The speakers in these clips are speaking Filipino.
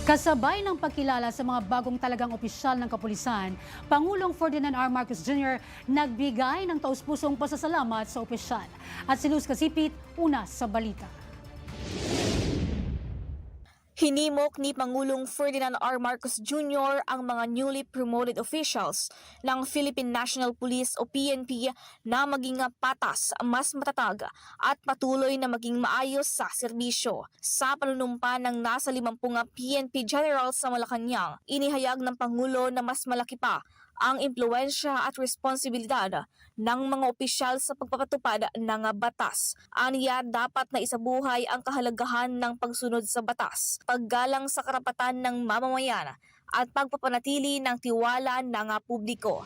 Kasabay ng pagkilala sa mga bagong talagang opisyal ng kapulisan, Pangulong Ferdinand R. Marcos Jr. nagbigay ng taus-pusong pasasalamat sa opisyal. At si Luz Casipit, una sa balita. Hinimok ni Pangulong Ferdinand R. Marcos Jr. ang mga newly promoted officials ng Philippine National Police o PNP na maging patas, mas matatag at patuloy na maging maayos sa serbisyo. Sa panunumpa ng nasa 50 PNP generals sa Malacanang, inihayag ng Pangulo na mas malaki pa ang impluwensya at responsibilidad ng mga opisyal sa pagpapatupad ng batas. Aniya, dapat na isabuhay ang kahalagahan ng pagsunod sa batas, paggalang sa karapatan ng mamamayan at pagpapanatili ng tiwala ng publiko.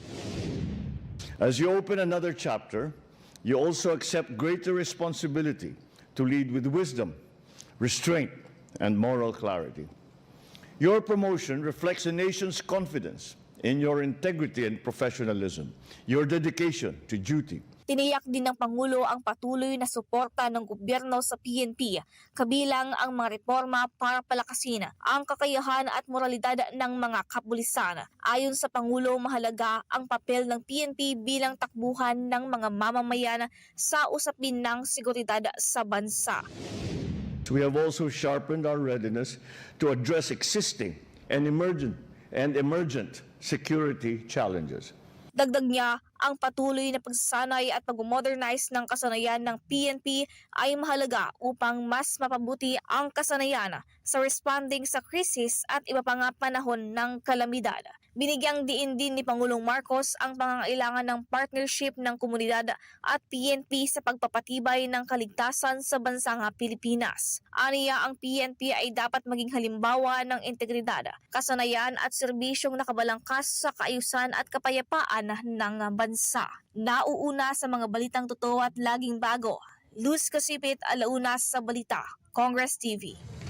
As you open another chapter, you also accept greater responsibility to lead with wisdom, restraint, and moral clarity. Your promotion reflects the nation's confidence in your integrity and professionalism, your dedication to duty. Tiniyak din ng Pangulo ang patuloy na suporta ng gobyerno sa PNP, kabilang ang mga reforma para palakasin ang kakayahan at moralidad ng mga kapulisan. Ayon sa Pangulo, mahalaga ang papel ng PNP bilang takbuhan ng mga mamamayan sa usapin ng seguridad sa bansa. We have also sharpened our readiness to address existing and emergent security challenges. Dagdag niya, ang patuloy na pagsasanay at pag-modernize ng kasanayan ng PNP ay mahalaga upang mas mapabuti ang kasanayan sa responding sa krisis at iba pang panahon ng kalamidad. Binigyang diin din ni Pangulong Marcos ang pangangailangan ng partnership ng komunidad at PNP sa pagpapatibay ng kaligtasan sa bansang Pilipinas. Aniya, ang PNP ay dapat maging halimbawa ng integridad, kasanayan at serbisyong nakabalangkas sa kaayusan at kapayapaan ng bansa. Nauuna sa mga balitang totoo at laging bago. Luz Casipit, alauna sa balita, Congress TV.